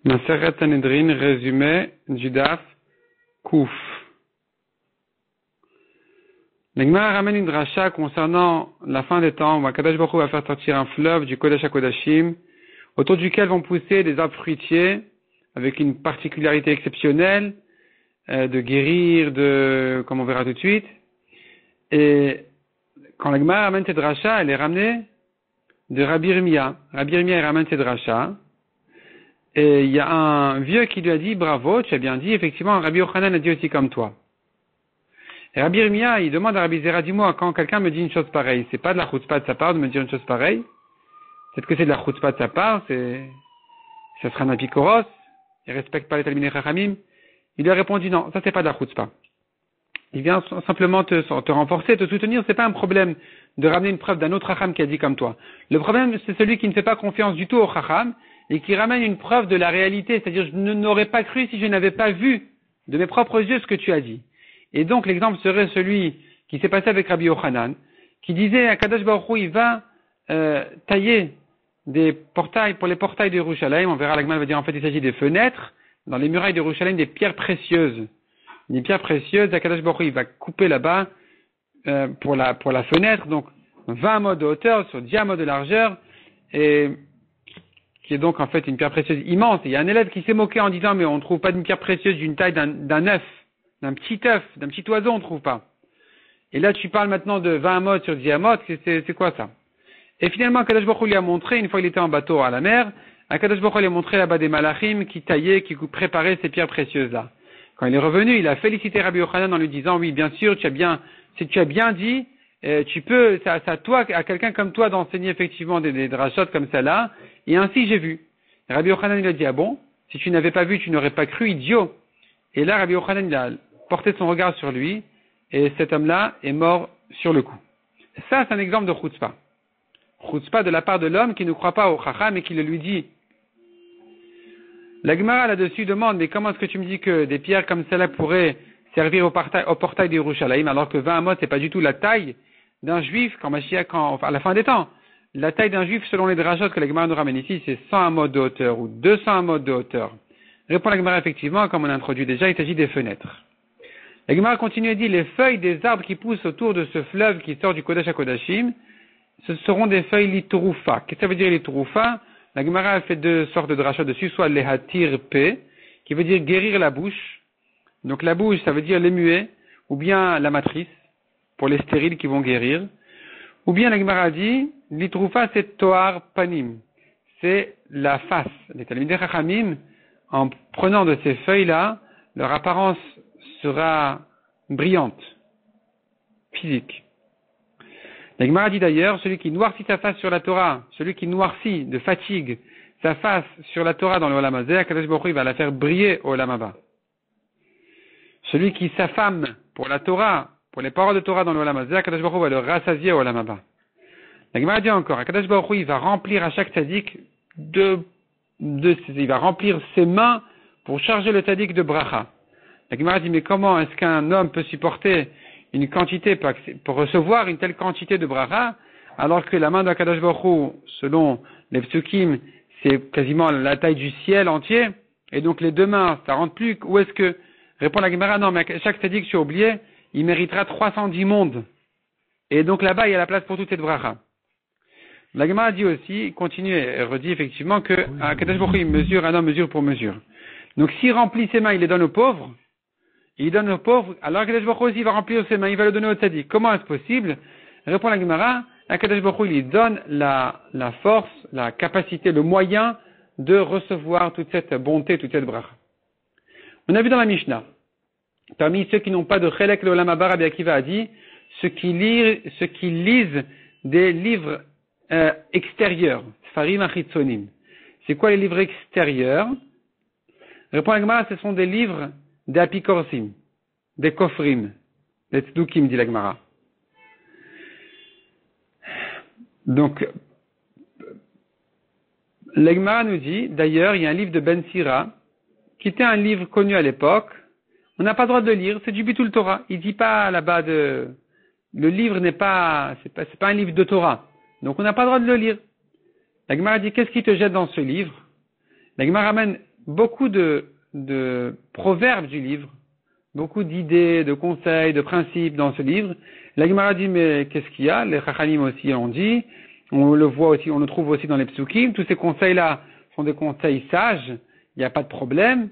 Maseret Sanhedrin, résumé, Judaf, Kouf. L'Agmara ramène une dracha concernant la fin des temps où Akadosh Baruch Hu va faire sortir un fleuve du Kodesh HaKodashim, autour duquel vont pousser des arbres fruitiers, avec une particularité exceptionnelle, de guérir, comme on verra tout de suite. Et quand l'Agmara ramène cette dracha, elle est ramenée de Rabbi Yirmiyah. Rabbi Yirmiyah ramène cette dracha. Et il y a un vieux qui lui a dit, bravo, tu as bien dit, effectivement, Rabbi Yochanan a dit aussi comme toi. Et Rabbi Yirmiyah, il demande à Rabbi Zera, dis-moi, quand quelqu'un me dit une chose pareille, c'est pas de la chutzpah de sa part de me dire une chose pareille? Peut-être que c'est de la chutzpah de sa part, ça sera un apikoros, il respecte pas les talmidei chachamim. Il lui a répondu, non, ça c'est pas de la chutzpah. Il vient simplement te renforcer, te soutenir, c'est pas un problème de ramener une preuve d'un autre chacham qui a dit comme toi. Le problème, c'est celui qui ne fait pas confiance du tout au chacham, et qui ramène une preuve de la réalité, c'est-à-dire je n'aurais pas cru si je n'avais pas vu de mes propres yeux ce que tu as dit. Et donc l'exemple serait celui qui s'est passé avec Rabbi Yochanan, qui disait à Kadosh Baruch Hu, il va tailler des portails pour les portails de Yerushalayim. On verra, l'Agmal va dire en fait il s'agit des fenêtres dans les murailles de Yerushalayim, des pierres précieuses. Des pierres précieuses, à Kadosh Baruch Hu, il va couper là-bas pour la fenêtre, donc 20 mots de hauteur sur 10 mots de largeur, et qui est donc en fait une pierre précieuse immense. Et il y a un élève qui s'est moqué en disant mais on ne trouve pas d'une pierre précieuse d'une taille d'un œuf, d'un petit oiseau, on ne trouve pas. Et là tu parles maintenant de 20 mots sur 10 mots, c'est quoi ça? Et finalement Akadosh Baruch Hu lui a montré, une fois il était en bateau à la mer, Akadosh Baruch Hu lui a montré là-bas des malachim qui taillaient, qui préparaient ces pierres précieuses là. Quand il est revenu, il a félicité Rabbi Yochanan en lui disant oui bien sûr tu as bien dit, tu peux, c'est à toi, à quelqu'un comme toi d'enseigner effectivement des drachot comme celle-là, et ainsi j'ai vu. Et Rabbi Yochanan il a dit, ah bon, si tu n'avais pas vu, tu n'aurais pas cru, idiot. Et là, Rabbi Yochanan il a porté son regard sur lui, et cet homme-là est mort sur le coup. Ça, c'est un exemple de chutzpah. Chutzpah de la part de l'homme qui ne croit pas au chacham et qui le lui dit. La Gemara là-dessus demande, mais comment est-ce que tu me dis que des pierres comme celle-là pourraient servir au portail de Yerushalayim, alors que 20 amot, c'est pas du tout la taille d'un juif à la fin des temps. La taille d'un juif, selon les drachot que la Gemara nous ramène ici, c'est 100 amot de hauteur ou 200 amot de hauteur. Répond la Gemara effectivement, comme on a introduit déjà, il s'agit des fenêtres. La Gemara continue et dit, les feuilles des arbres qui poussent autour de ce fleuve qui sort du Kodesh HaKodashim, ce seront des feuilles litrufa. Qu'est-ce que ça veut dire litrufa? La Gemara a fait deux sortes de drachot dessus, soit lehatir pe, qui veut dire guérir la bouche. Donc la bouche, ça veut dire les muets, ou bien la matrice, pour les stériles qui vont guérir. Ou bien la Gemara dit, l'itrufa c'est toar panim, c'est la face. Les talmidei chachamim, en prenant de ces feuilles-là, leur apparence sera brillante, physique. La Gemara dit d'ailleurs, celui qui noircit sa face sur la Torah, celui qui noircit de fatigue sa face sur la Torah dans le Olam Hazeh, Akadosh Baruch Hu va la faire briller au Olam Haba. Celui qui s'affame pour la Torah, pour les paroles de Torah dans le Olam Hazeh, Akadosh Baruch Hu va le rassasier au Olam Haba. La Gemara dit encore, Akadosh Baruch Hu, il va remplir à chaque tzaddik il va remplir ses mains pour charger le tzaddik de bracha. La Gemara dit, mais comment est-ce qu'un homme peut supporter une quantité, pour recevoir une telle quantité de bracha, alors que la main d'Akadosh Baruch Hu, selon les psukim, c'est quasiment la taille du ciel entier, et donc les deux mains, ça rentre plus, où est-ce que, répond la Gemara, non, mais chaque tzaddik, tu as oublié, il méritera 310 mondes. Et donc là-bas, il y a la place pour toute cette bracha. La Gemara dit aussi, continue et redit effectivement que Akadosh Baruch Hu, mesure, un homme mesure pour mesure. Donc s'il remplit ses mains, il les donne aux pauvres, il donne aux pauvres, alors Akadosh Baruch Hu aussi va remplir ses mains, il va le donner au tzaddik. Comment est-ce possible? Répond la Gemara, Akadosh Baruch Hu, il donne la force, la capacité, le moyen de recevoir toute cette bonté, toute cette bracha. On a vu dans la Mishnah, parmi ceux qui n'ont pas de chelek le Olam Haba, Rabbi Akiva a dit, ceux qui lisent des livres extérieurs, Sfarim Achitzonim. C'est quoi les livres extérieurs? Répond la Gemara, ce sont des livres des apikorsim, des kofrim, des tzdukim, dit la Gemara. Donc, la Gemara nous dit, d'ailleurs, il y a un livre de Ben Sira, qui était un livre connu à l'époque. On n'a pas le droit de le lire, c'est du Bitul Torah. Il dit pas là-bas le livre c'est pas un livre de Torah. Donc on n'a pas le droit de le lire. La Gemara dit, qu'est-ce qui te jette dans ce livre? La Gemara ramène beaucoup de proverbes du livre, beaucoup d'idées, de conseils, de principes dans ce livre. La Gemara dit, mais qu'est-ce qu'il y a? Les Chachamim aussi ont dit, on le voit aussi, on le trouve aussi dans les Psukim. Tous ces conseils-là sont des conseils sages, il n'y a pas de problème.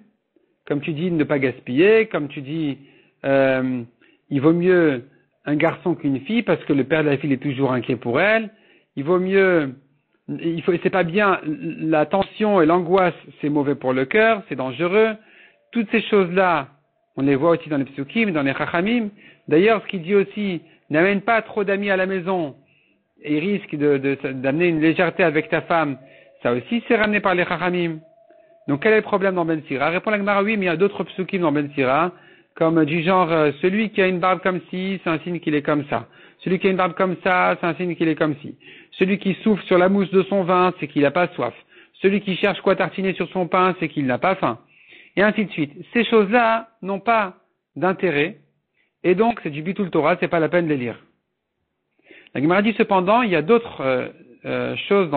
Comme tu dis, ne pas gaspiller, comme tu dis, il vaut mieux un garçon qu'une fille parce que le père de la fille est toujours inquiet pour elle. Il vaut mieux, c'est pas bien, la tension et l'angoisse, c'est mauvais pour le cœur, c'est dangereux. Toutes ces choses-là, on les voit aussi dans les psukim, dans les chachamim. D'ailleurs, ce qu'il dit aussi, n'amène pas trop d'amis à la maison et risque d'amener une légèreté avec ta femme. Ça aussi, c'est ramené par les chachamim. Donc, quel est le problème dans Ben Sira? Répond la Gemara, oui, mais il y a d'autres psukim dans Ben Sira, comme du genre, celui qui a une barbe comme ci, c'est un signe qu'il est comme ça. Celui qui a une barbe comme ça, c'est un signe qu'il est comme ci. Celui qui souffle sur la mousse de son vin, c'est qu'il n'a pas soif. Celui qui cherche quoi tartiner sur son pain, c'est qu'il n'a pas faim. Et ainsi de suite. Ces choses-là n'ont pas d'intérêt, et donc c'est du bitul Torah, c'est pas la peine de les lire. La Gemara dit cependant, il y a d'autres choses,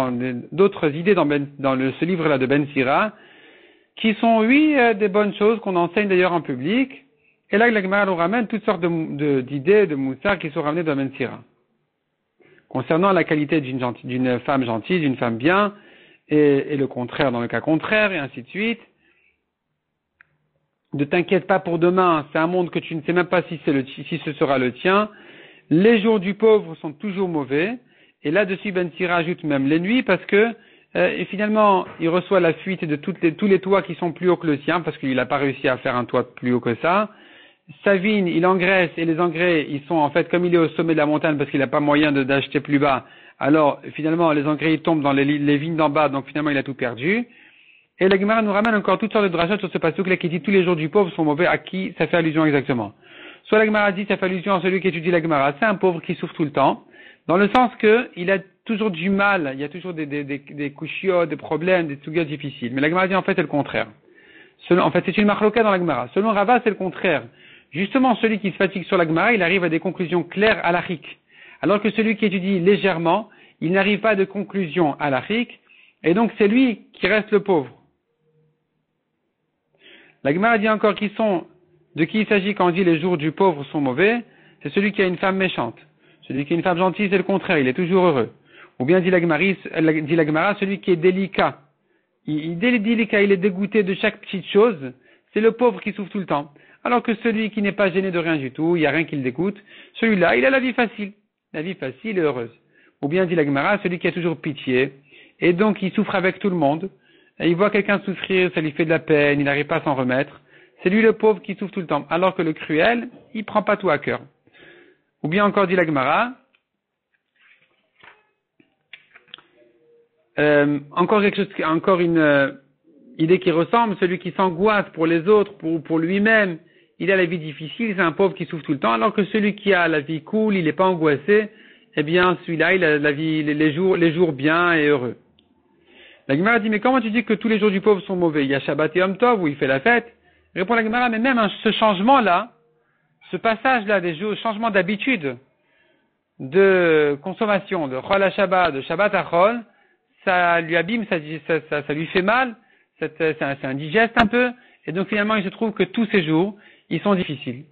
d'autres idées dans ce livre-là de Ben Sira, qui sont, oui, des bonnes choses qu'on enseigne d'ailleurs en public. Et là, la Gemara nous ramène toutes sortes d'idées, de moussar qui sont ramenées dans Ben Sira. Concernant la qualité d'une femme gentille, d'une femme bien, et le contraire dans le cas contraire, et ainsi de suite. Ne t'inquiète pas pour demain, c'est un monde que tu ne sais même pas si ce sera le tien. Les jours du pauvre sont toujours mauvais. Et là-dessus, Ben Sira ajoute même les nuits parce que, et finalement, il reçoit la fuite de tous les toits qui sont plus hauts que le sien parce qu'il n'a pas réussi à faire un toit plus haut que ça. Sa vigne, il engraisse et les engrais, ils sont en fait, comme il est au sommet de la montagne parce qu'il n'a pas moyen d'acheter plus bas. Alors, finalement, les engrais, ils tombent dans les vignes d'en bas, donc finalement, il a tout perdu. Et la Gemara nous ramène encore toutes sortes de drachot sur ce passage-là qui dit tous les jours du pauvre sont mauvais. À qui ça fait allusion exactement? Soit la Gemara dit ça fait allusion à celui qui étudie la Gemara. C'est un pauvre qui souffre tout le temps. Dans le sens que il a toujours du mal, il y a toujours des couchiots, des problèmes, des tsugas difficiles. Mais la Gemara dit en fait c'est le contraire. En fait c'est une machloka dans la Gemara. Selon Rava c'est le contraire. Justement celui qui se fatigue sur la Gemara, il arrive à des conclusions claires halachiques. Alors que celui qui étudie légèrement, il n'arrive pas à de conclusions halachiques. Et donc c'est lui qui reste le pauvre. La Gemara dit encore de qui il s'agit quand on dit les jours du pauvre sont mauvais, c'est celui qui a une femme méchante. Celui qui a une femme gentille, c'est le contraire, il est toujours heureux. Ou bien dit la Gemara, celui qui est délicat. Il est délicat, il est dégoûté de chaque petite chose, c'est le pauvre qui souffre tout le temps. Alors que celui qui n'est pas gêné de rien du tout, il n'y a rien qui le dégoûte, celui-là, il a la vie facile. La vie facile et heureuse. Ou bien dit la Gemara, celui qui a toujours pitié, et donc il souffre avec tout le monde. Et il voit quelqu'un souffrir, ça lui fait de la peine, il n'arrive pas à s'en remettre. C'est lui le pauvre qui souffre tout le temps. Alors que le cruel, il prend pas tout à cœur. Ou bien encore dit la Gemara, encore une idée qui ressemble, celui qui s'angoisse pour les autres, pour lui-même, il a la vie difficile, c'est un pauvre qui souffre tout le temps. Alors que celui qui a la vie cool, il n'est pas angoissé, eh bien celui-là, il a la vie, les jours bien et heureux. La Gemara dit, mais comment tu dis que tous les jours du pauvre sont mauvais? Il y a Shabbat et Yom Tov où il fait la fête. Répond la Gemara, mais même ce changement-là, ce passage-là des jours, changement d'habitude, de consommation, de Chol à Shabbat, de Shabbat à Chol, ça lui abîme, ça lui fait mal, c'est indigeste un peu, et donc finalement il se trouve que tous ces jours, ils sont difficiles.